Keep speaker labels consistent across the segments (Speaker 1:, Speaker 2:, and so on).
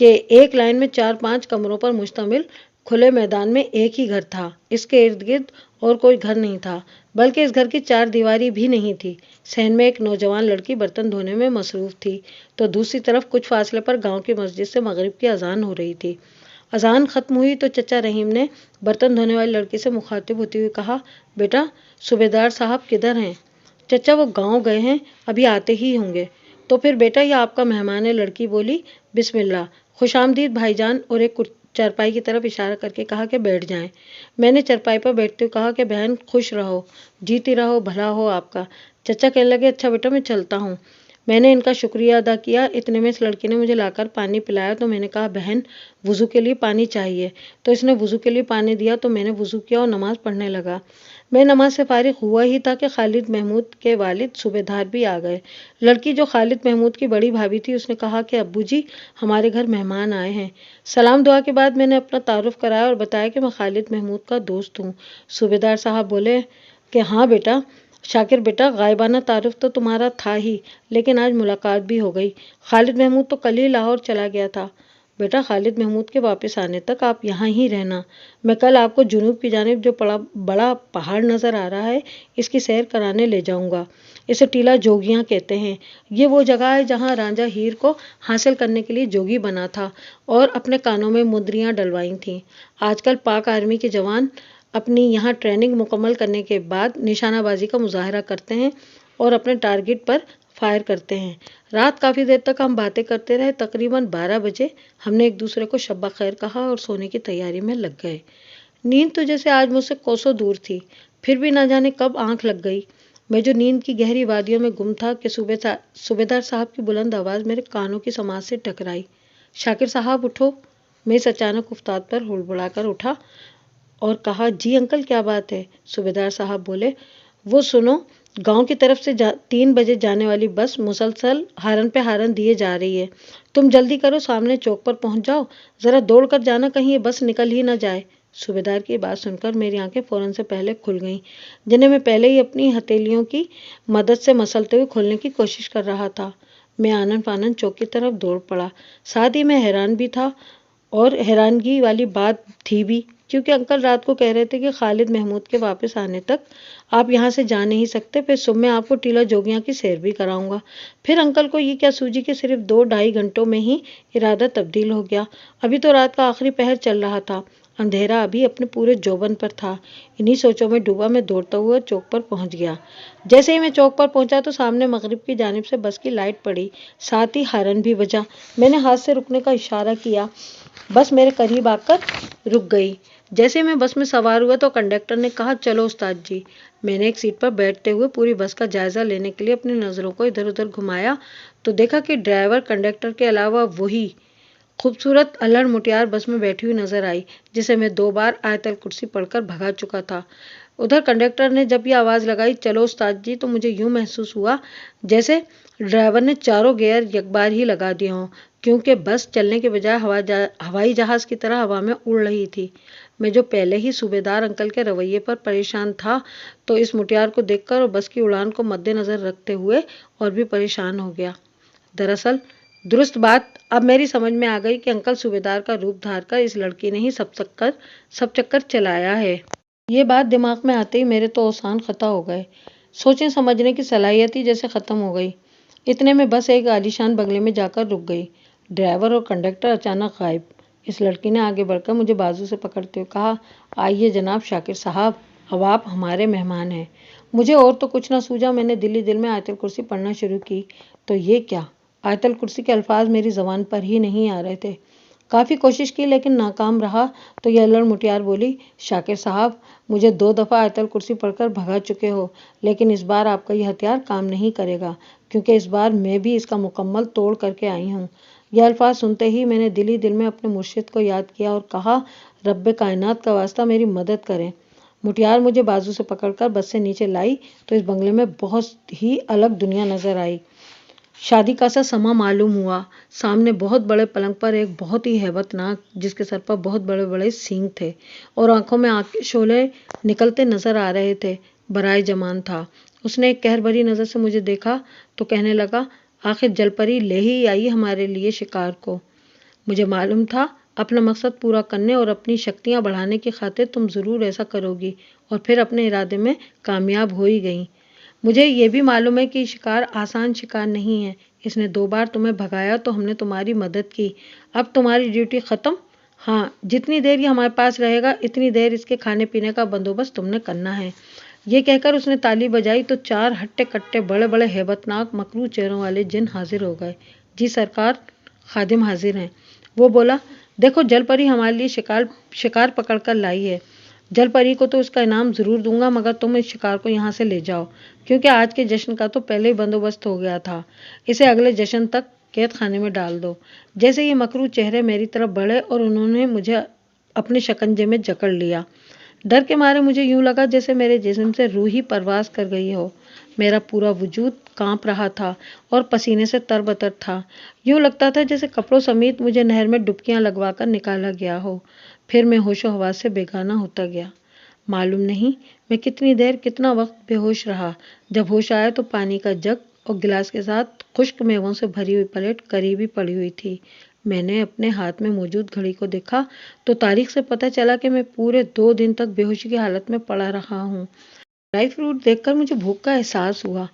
Speaker 1: کہ ایک لائن میں 4-5 کمروں پر مشتمل کھلے میدان میں ایک ہی گھر تھا۔ اس کے ارد گرد اور کوئی گھر نہیں تھا، بلکہ اس گھر کی 4 دیواری بھی نہیں تھی۔ صحن میں ایک نوجوان لڑکی برتن دھونے میں مصروف تھی، تو دوسری طرف کچھ فاصلے پر گاؤں کی مسجد سے مغرب کی اذان ہو رہی تھی۔ اذان ختم ہوئی تو چچا رحیم نے برتن دھونے والی لڑکی سے مخاطب ہوتے ہوئے کہا، بیٹا صوبیدار صاحب کدھر ہیں؟ چچا وہ گاؤں گئے ہیں، ابھی آتے ہی ہوں گے۔ تو پھر بیٹا یہ آپ کا مہمان ہے، لڑکی بولی۔ بسم اللہ، خوش آمدید بھائی جان، اور ایک چارپائی کی طرف اشارہ کر کے کہا کہ بیٹھ جائیں۔ میں نے چارپائی پر بیٹھتے ہوئے کہا کہ بہن خوش رہو، جیتی رہو، بھلا ہو آپ کا۔ چچا کہنے لگے، اچھا بیٹا میں چلتا ہوں۔ میں نے ان کا شکریہ ادا کیا۔ اتنے میں اس لڑکی نے مجھے لا کر پانی پلایا تو میں نے کہا، بہن وضو کے لیے پانی چاہیے، تو اس نے وضو کے لیے پانی دیا تو میں نے وضو کیا اور نماز پڑھنے لگا۔ میں نماز سے فارغ ہوا ہی تھا کہ خالد محمود کے والد صوبیدار بھی آ گئے۔ لڑکی جو خالد محمود کی بڑی بھابھی تھی، اس نے کہا کہ ابو جی ہمارے گھر مہمان آئے ہیں۔ سلام دعا کے بعد میں نے اپنا تعارف کرایا اور بتایا کہ میں خالد محمود کا دوست ہوں۔ صوبیدار صاحب بولے کہ ہاں بیٹا شاکر بیٹا، غائبانہ تعارف تو تمہارا تھا ہی، لیکن آج ملاقات بھی ہو گئی۔ خالد محمود تو کل ہی لاہور چلا گیا تھا۔ بیٹا خالد محمود کے واپس آنے تک آپ یہاں ہی رہنا۔ میں کل آپ کو جنوب کی جانب جو بڑا پہاڑ نظر آ رہا ہے، اس کی سیر کرانے لے جاؤں گا۔ اسے ٹیلا جوگیاں کہتے ہیں۔ یہ وہ جگہ ہے جہاں رانجھا ہیر کو حاصل کرنے کے لیے جوگی بنا تھا اور اپنے کانوں میں مندریاں ڈلوائی تھیں۔ آج کل پاک آرمی کے جوان اپنی یہاں ٹریننگ مکمل کرنے کے بعد نشانہ بازی کا مظاہرہ کرتے ہیں اور اپنے ٹارگٹ پر فائر کرتے ہیں۔ رات کافی دیر تک ہم باتیں کرتے رہے۔ تقریباً 12 بجے ہم نے ایک دوسرے کو شب بخیر کہا اور سونے کی تیاری میں لگ گئے۔ نیند تو جیسے آج مجھ سے کوسوں دور تھی، پھر بھی نہ جانے کب آنکھ لگ گئی۔ میں جو نیند کی گہری وادیوں میں گم تھا کہ صوبیدار صاحب کی بلند آواز میرے کانوں کی سماعت سے ٹکرائی، شاکر صاحب اٹھو۔ میں اس اچانک افتاد پر ہڑبڑا کر اٹھا اور کہا، جی انکل کیا بات ہے؟ صوبیدار صاحب بولے، وہ سنو، گاؤں کی طرف سے 3 بجے جانے والی بس مسلسل ہارن پہ ہارن دیے جا رہی ہے۔ تم جلدی کرو، سامنے چوک پر پہنچ جاؤ، ذرا دوڑ کر جانا کہیں یہ بس نکل ہی نہ جائے۔ صوبیدار کی بات سن کر میری آنکھیں فوراً سے پہلے کھل گئیں، جنہیں میں پہلے ہی اپنی ہتھیلیوں کی مدد سے مسلتے ہوئے کھولنے کی کوشش کر رہا تھا۔ میں آنن فانن چوک کی طرف دوڑ پڑا۔ ساتھ ہی میں حیران بھی تھا، اور حیرانگی والی بات تھی بھی، کیونکہ انکل رات کو کہہ رہے تھے کہ خالد محمود کے واپس آنے تک آپ یہاں سے جا نہیں سکتے، پھر صبح میں آپ کو ٹیلا جوگیاں کی سیر بھی کراؤں گا۔ پھر انکل کو یہ کیا سوجی کہ صرف 2-2.5 گھنٹوں میں ہی ارادہ تبدیل ہو گیا۔ ابھی تو رات کا آخری پہر چل رہا تھا، اندھیرا ابھی اپنے پورے جوبن پر تھا۔ انہی سوچوں میں ڈوبا میں دوڑتا ہوا چوک پر پہنچ گیا۔ جیسے ہی میں چوک پر پہنچا تو سامنے مغرب کی جانب سے بس کی لائٹ پڑی، ساتھ ہی ہارن بھی بجا۔ میں نے ہاتھ سے رکنے کا اشارہ کیا، بس میرے قریب آ کر رک گئی۔ جیسے ہی میں بس میں سوار ہوا تو کنڈکٹر نے کہا، چلو استاد جی۔ میں نے ایک سیٹ پر بیٹھتے ہوئے پوری بس کا جائزہ لینے کے لیے اپنی نظروں کو ادھر ادھر گھمایا تو دیکھا کہ ڈرائیور کنڈکٹر کے علاوہ وہی خوبصورت الڑ مٹیار بس میں بیٹھی ہوئی نظر آئی، جسے میں 2 بار آیت الکرسی پڑھ کر بھگا چکا تھا۔ ادھر کنڈکٹر نے جب یہ آواز لگائی، چلو استاد جی، تو مجھے یوں محسوس ہوا جیسے ڈرائیور نے چاروں گیئر یکبار ہی لگا دیے ہوں، کیونکہ بس چلنے کے بجائے ہوائی جہاز کی طرح ہوا میں اڑ رہی تھی۔ میں جو پہلے ہی صوبیدار انکل کے رویے پر پریشان تھا، تو اس مٹیار کو دیکھ کر اور بس کی اڑان کو مد نظر رکھتے ہوئے اور بھی پریشان ہو گیا۔ دراصل درست بات اب میری سمجھ میں آ گئی کہ انکل صوبیدار کا روپ دھار کر اس لڑکی نے ہی سب چکر چلایا ہے۔ یہ بات دماغ میں آتے ہی میرے تو اوسان خطا ہو گئے، سوچنے سمجھنے کی صلاحیت ہی جیسے ختم ہو گئی۔ اتنے میں بس ایک عالیشان بنگلے میں جا کر رک گئی۔ ڈرائیور اور کنڈکٹر اچانک غائب۔ اس لڑکی نے آگے بڑھ کر مجھے بازو سے پکڑتے ہوئے کہا، آئیے جناب شاکر صاحب، اب آپ ہمارے مہمان ہیں۔ مجھے اور تو کچھ نہ سوجا، میں نے دل میں آیت الکرسی پڑھنا شروع کی تو یہ کیا، آیت الکرسی کے الفاظ میری زبان پر ہی نہیں آ رہے تھے۔ کافی کوشش کی لیکن ناکام رہا تو یہ الڑ مٹیار بولی، شاکر صاحب مجھے 2 دفعہ آیت الکرسی پڑھ کر بھگا چکے ہو، لیکن اس بار آپ کا یہ ہتھیار کام نہیں کرے گا، کیونکہ اس بار میں بھی اس کا مکمل توڑ کر کے آئی ہوں۔ یہ الفاظ سنتے ہی میں نے دل میں اپنے مرشد کو یاد کیا اور کہا، رب کائنات کا واسطہ میری مدد کریں۔ مٹیار مجھے بازو سے پکڑ کر بس سے نیچے لائی تو اس بنگلے میں بہت ہی الگ دنیا نظر آئی۔ شادی کا سا سما معلوم ہوا۔ سامنے بہت بڑے پلنگ پر ایک بہت ہی ہیبت ناک، جس کے سر پر بہت بڑے بڑے سینگ تھے اور آنکھوں میں آگ کے شعلے نکلتے نظر آ رہے تھے، برائے جمان تھا۔ اس نے ایک قہر بھری نظر سے مجھے دیکھا تو کہنے لگا، آخر جل پری لے ہی آئی ہمارے لیے شکار کو۔ مجھے معلوم تھا اپنا مقصد پورا کرنے اور اپنی شکتیاں بڑھانے کی خاطر تم ضرور ایسا کرو گی، اور پھر اپنے ارادے میں کامیاب ہو ہی گئی۔ مجھے یہ بھی معلوم ہے کہ شکار آسان شکار نہیں ہے۔ اس نے 2 بار تمہیں بھگایا تو ہم نے تمہاری مدد کی۔ اب تمہاری ڈیوٹی ختم؟ ہاں، جتنی دیر یہ ہمارے پاس رہے گا اتنی دیر اس کے کھانے پینے کا بندوبست تم نے کرنا ہے۔ یہ کہہ کر اس نے تالی بجائی تو 4 ہٹے کٹے بڑے بڑے ہیبت ناک مکروہ چہروں والے جن حاضر ہو گئے۔ جی سرکار، خادم حاضر ہیں۔ وہ بولا، دیکھو جل پری ہمارے لیے شکار پکڑ کر لائی ہے۔ جل پری کو تو اس کا انعام ضرور دوں گا، مگر تم اس شکار کو یہاں سے لے جاؤ، کیونکہ آج کے جشن کا تو پہلے ہی بندوبست ہو گیا تھا۔ اسے اگلے جشن تک قید خانے میں ڈال دو۔ جیسے یہ مکروہ چہرے میری طرف بڑھے اور انہوں نے مجھے اپنے شکنجے میں جکڑ لیا۔ ڈر کے مارے مجھے یوں لگا جیسے میرے جسم سے روح ہی پرواز کر گئی ہو۔ میرا پورا وجود کانپ رہا تھا اور پسینے سے تربتر تھا۔ یوں لگتا تھا جیسے کپڑوں سمیت مجھے نہر میں ڈبکیاں لگوا کر نکالا گیا ہو۔ پھر میں ہوش و حواس سے بیگانہ ہوتا گیا۔ معلوم نہیں میں کتنی دیر کتنا وقت بے ہوش رہا۔ جب ہوش آیا تو پانی کا جگ اور گلاس کے ساتھ خشک میووں سے بھری ہوئی پلیٹ قریب ہی پڑی ہوئی تھی۔ میں نے اپنے ہاتھ میں موجود گھڑی کو دیکھا تو تاریخ سے پتہ چلا کہ میں پورے 2 دن تک بے ہوشی کی حالت میں پڑا رہا ہوں۔ ڈرائی فروٹ دیکھ کر مجھے بھوک کا احساس ہوا،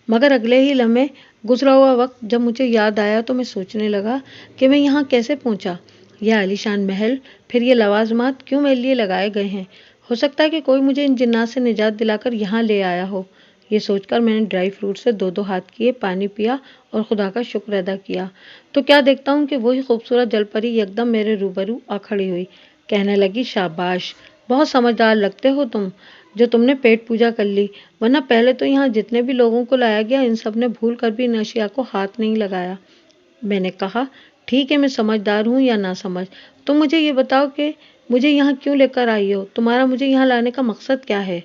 Speaker 1: مگر اگلے ہی لمحے گزرا ہوا وقت جب مجھے یاد آیا تو میں سوچنے لگا کہ میں یہاں کیسے پہنچا۔ یہ عالیشان محل، پھر یہ لوازمات کیوں میرے لیے لگائے گئے ہیں؟ ہو سکتا ہے کہ کوئی مجھے ان جنات سے نجات دلا کر یہاں لے آیا ہو۔ یہ سوچ کر میں نے ڈرائی فروٹ سے 2 ہاتھ کیے، پانی پیا اور خدا کا شکر ادا کیا تو کیا دیکھتا ہوں کہ وہی خوبصورت جل پری یکدم میرے روبرو آ کھڑی ہوئی۔ کہنے لگی، شاباش، بہت سمجھدار لگتے ہو تم، جو تم نے پیٹ پوجا کر لی، ورنہ پہلے تو یہاں جتنے بھی لوگوں کو لایا گیا ان سب نے بھول کر بھی ان اشیاء کو ہاتھ نہیں لگایا۔ میں نے کہا، ٹھیک ہے، میں سمجھدار ہوں یا نہ سمجھ، تم مجھے یہ بتاؤ کہ مجھے یہاں کیوں لے کر آئی ہو؟ تمہارا مجھے یہاں لانے کا مقصد کیا ہے؟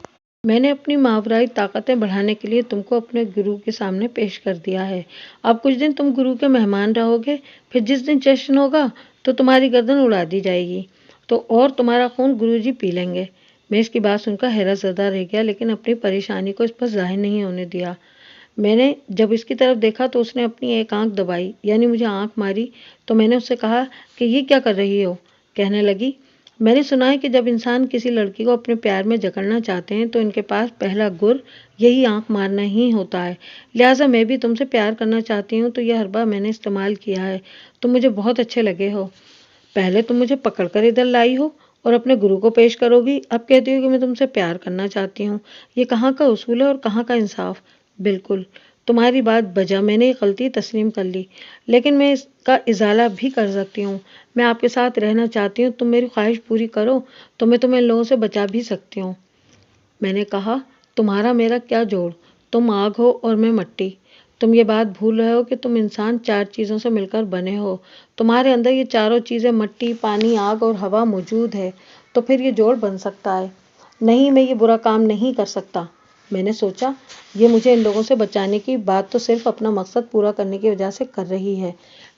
Speaker 1: میں نے اپنی ماورائی طاقتیں بڑھانے کے لیے تم کو اپنے گرو کے سامنے پیش کر دیا ہے۔ اب کچھ دن تم گرو کے مہمان رہو گے، پھر جس دن جشن ہوگا تو تمہاری گردن اڑا دی جائے گی تو اور تمہارا خون گرو جی پی لیں گے۔ میں اس کی بات سن کر حیرت زدہ رہ گیا، لیکن اپنی پریشانی کو اس پر ظاہر نہیں ہونے دیا۔ میں نے جب اس کی طرف دیکھا تو اس نے اپنی ایک آنکھ دبائی، یعنی مجھے آنکھ ماری، تو میں نے اس سے کہا کہ یہ کیا کر رہی ہو؟ کہنے لگی، میں نے سنا ہے کہ جب انسان کسی لڑکی کو اپنے پیار میں جکڑنا چاہتے ہیں تو ان کے پاس پہلا گر یہی آنکھ مارنا ہی ہوتا ہے، لہٰذا میں بھی تم سے پیار کرنا چاہتی ہوں تو یہ حربہ میں نے استعمال کیا ہے۔ تم مجھے بہت اچھے لگے ہو۔ پہلے تم مجھے پکڑ کر ادھر لائی ہو اور اپنے گرو کو پیش کرو گی، اب کہتی ہو کہ میں تم سے پیار کرنا چاہتی ہوں۔ یہ کہاں کا اصول ہے اور کہاں کا انصاف؟ بالکل تمہاری بات بجا، میں نے یہ غلطی تسلیم کر لی، لیکن میں اس کا ازالہ بھی کر سکتی ہوں۔ میں آپ کے ساتھ رہنا چاہتی ہوں، تم میری خواہش پوری کرو تو میں تمہیں ان لوگوں سے بچا بھی سکتی ہوں۔ میں نے کہا، تمہارا میرا کیا جوڑ؟ تم آگ ہو اور میں مٹی۔ تم یہ بات بھول رہے ہو کہ تم انسان 4 چیزوں سے مل کر بنے ہو۔ تمہارے اندر یہ چاروں چیزیں مٹی، پانی، آگ اور ہوا موجود ہے، تو پھر یہ جوڑ بن سکتا ہے۔ نہیں، میں یہ برا کام نہیں کر سکتا۔ میں نے سوچا، یہ مجھے ان لوگوں سے بچانے کی بات تو صرف اپنا مقصد پورا کرنے کی وجہ سے کر رہی ہے۔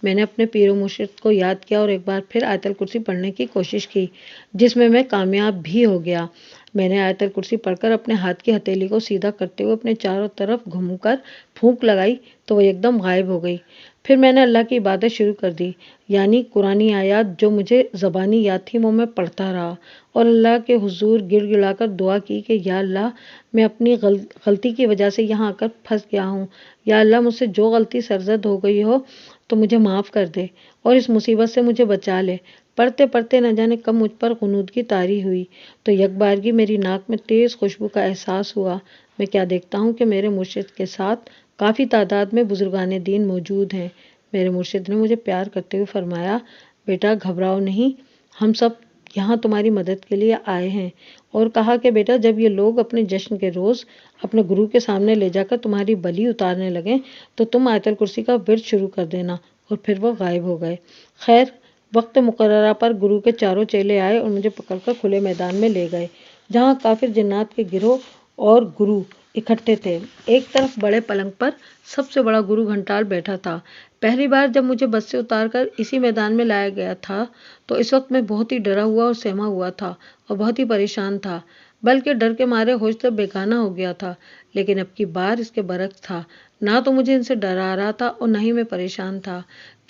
Speaker 1: میں نے اپنے پیر و مرشد کو یاد کیا اور ایک بار پھر آیت الکرسی پڑھنے کی کوشش کی، جس میں میں کامیاب بھی ہو گیا۔ میں نے آیت الکرسی پڑھ کر اپنے ہاتھ کی ہتھیلی کو سیدھا کرتے ہوئے اپنے چاروں طرف گھوم کر پھونک لگائی تو وہ ایک دم غائب ہو گئی۔ پھر میں نے اللہ کی عبادت شروع کر دی، یعنی قرآنی آیات جو مجھے زبانی یاد تھی وہ میں پڑھتا رہا اور اللہ کے حضور گڑ گڑا کر دعا کی کہ یا اللہ، میں اپنی غلطی کی وجہ سے یہاں آ کر پھنس گیا ہوں۔ یا اللہ، مجھ سے جو غلطی سرزد ہو گئی ہو تو مجھے معاف کر دے اور اس مصیبت سے مجھے بچا لے۔ پڑھتے پڑھتے نہ جانے کب مجھ پر غنودگی طاری ہوئی تو یک بارگی میری ناک میں تیز خوشبو کا احساس ہوا۔ میں کیا دیکھتا ہوں کہ میرے مرشد کے ساتھ کافی تعداد میں بزرگان دین موجود ہیں۔ میرے مرشد نے مجھے پیار کرتے ہوئے فرمایا، بیٹا گھبراؤ نہیں، ہم سب یہاں تمہاری مدد کے لیے آئے ہیں، اور کہا کہ بیٹا جب یہ لوگ اپنے جشن کے روز اپنے گرو کے سامنے لے جا کر تمہاری بلی اتارنے لگیں تو تم آیت الکرسی کا ورد شروع کر دینا۔ اور پھر وہ غائب ہو گئے۔ خیر، وقت مقررہ پر گرو کے چاروں چیلے آئے اور مجھے پکڑ کر کھلے میدان میں لے گئے، جہاں کافر جنات کے گروہ اور گرو اکٹھے تھے۔ ایک طرف بڑے پلنگ پر سب سے بڑا گرو گھنٹال بیٹھا تھا۔ پہلی بار جب مجھے بس سے اتار کر اسی میدان میں لایا گیا تھا تو اس وقت میں بہت ہی ڈرا ہوا اور سہما ہوا تھا اور بہت ہی پریشان تھا، بلکہ ڈر کے مارے ہوش سے بیگانہ ہو گیا تھا۔ لیکن اب کی بار اس کے برعکس تھا، نہ تو مجھے ان سے ڈر آ رہا تھا اور نہ ہی میں پریشان تھا۔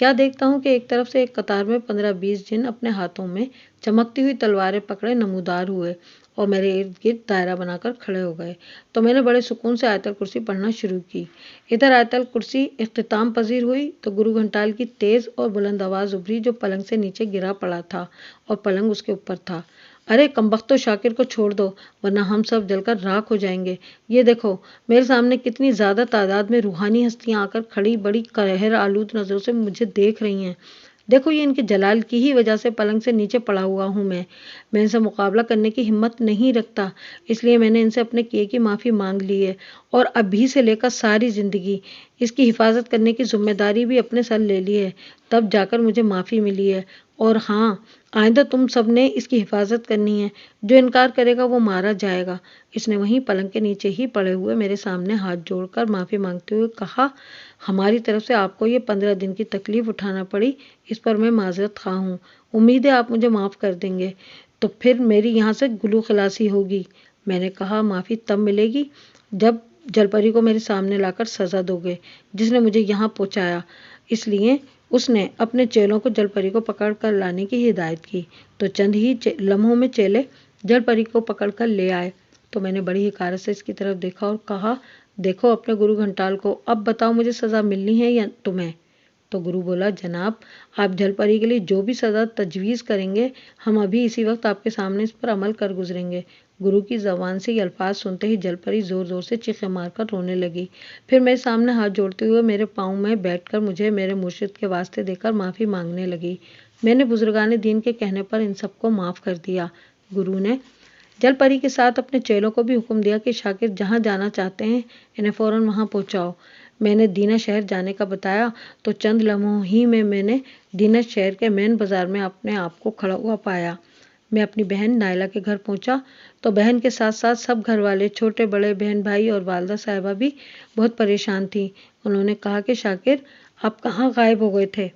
Speaker 1: کیا دیکھتا ہوں کہ ایک طرف سے ایک قطار میں 15-20 جن اپنے ہاتھوں میں چمکتی ہوئی تلواریں پکڑے نمودار ہوئے اور میرے ارد گرد دائرہ بنا کر کھڑے ہو گئے۔ تو میں نے بڑے سکون سے آیت الکرسی پڑھنا شروع کی۔ ادھر آیت الکرسی اختتام پذیر ہوئی تو گرو گھنٹال کی تیز اور بلند آواز ابھری جو پلنگ سے نیچے گرا پڑا تھا اور پلنگ اس کے اوپر تھا۔ ارے کمبختو، شاکر کو چھوڑ دو ورنہ ہم سب جل کر راکھ ہو جائیں گے۔ یہ دیکھو میرے سامنے کتنی زیادہ تعداد میں روحانی ہستیاں آ کر کھڑی بڑی قہر آلود نظروں سے مجھے دیکھ رہی ہیں۔ دیکھو یہ ان کے جلال کی ہی وجہ سے پلنگ سے نیچے پڑا ہوا ہوں میں ان سے مقابلہ کرنے کی ہمت نہیں رکھتا، اس لیے میں نے ان سے اپنے کیے کی معافی مانگ لی ہے اور ابھی سے لے کر ساری زندگی اس کی حفاظت کرنے کی ذمہ داری بھی اپنے سر لے لی ہے، تب جا کر مجھے معافی ملی ہے۔ اور ہاں، آئندہ تم سب نے اس کی حفاظت کرنی ہے، جو انکار کرے گا وہ مارا جائے گا۔ اس نے وہیں پلنگ کے نیچے ہی پڑے ہوئے میرے سامنے ہاتھ جوڑ کر معافی مانگتے ہوئے کہا، ہماری طرف سے آپ کو یہ 15 دن کی تکلیف اٹھانا پڑی، اس پر میں معذرت خواہ ہوں۔ امید ہے آپ مجھے معاف کر دیں گے، تو پھر میری یہاں سے گلو خلاصی ہوگی۔ میں نے کہا، معافی تب ملے گی جب جل پری کو میرے سامنے لا کر سزا دو گے جس نے مجھے یہاں پہنچایا۔ اس لیے اس نے اپنے چیلوں کو جل پری کو پکڑ کر لانے کی ہدایت کی، تو چند ہی لمحوں میں چیلے جل پری کو پکڑ کر لے آئے۔ تو میں نے بڑی حقارت سے اس کی طرف دیکھا اور کہا، دیکھو اپنے گرو گھنٹال کو، اب بتاؤ مجھے سزا ملنی ہے یا تمہیں؟ تو گرو بولا، جناب آپ جل پری کے لیے جو بھی سزا تجویز کریں گے ہم ابھی اسی وقت آپ کے سامنے اس پر عمل کر گزریں گے۔ گرو کی زبان سے یہ الفاظ سنتے ہی جل پری زور زور سے چیخیں مار کر رونے لگی، پھر میرے سامنے ہاتھ جوڑتے ہوئے میرے پاؤں میں بیٹھ کر مجھے میرے مرشد کے واسطے دے کر معافی مانگنے لگی۔ میں نے بزرگان دین کے کہنے پر ان سب کو معاف کر دیا۔ گرو نے جل پری کے ساتھ اپنے چیلوں کو بھی حکم دیا کہ شاکر جہاں جانا چاہتے ہیں انہیں فوراً وہاں پہنچاؤ۔ میں نے دینہ شہر جانے کا بتایا تو چند لمحوں ہی میں نے دینہ شہر کے مین بازار میں اپنے آپ کو کھڑا ہوا پایا۔ میں اپنی بہن نائلہ کے گھر پہنچا تو بہن کے ساتھ ساتھ سب گھر والے، چھوٹے بڑے، بہن بھائی اور والدہ صاحبہ بھی بہت پریشان تھیں۔ انہوں نے کہا کہ شاکر آپ کہاں غائب ہو گئے تھے؟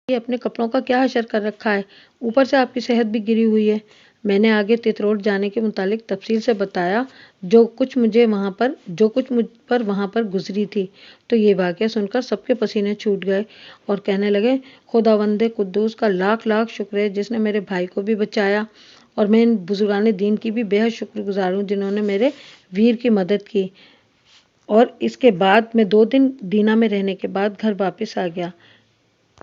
Speaker 1: یہ اپنے کپڑوں کا کیا حشر کر رکھا ہے؟ اوپر سے آپ کی صحت بھی گری ہوئی ہے۔ میں نے آگے تتروٹ جانے کے متعلق تفصیل سے بتایا جو کچھ مجھ پر وہاں پر گزری تھی۔ تو یہ واقعہ سن کر سب کے پسینے چھوٹ گئے اور کہنے لگے، خداوند قدوس کا لاکھ لاکھ شکر ہے جس نے میرے بھائی کو بھی بچایا، اور میں ان بزرگان دین کی بھی بے حد شکر گزار ہوں جنہوں نے میرے ویر کی مدد کی۔ اور اس کے بعد میں 2 دن دینہ میں رہنے کے بعد گھر واپس آ گیا۔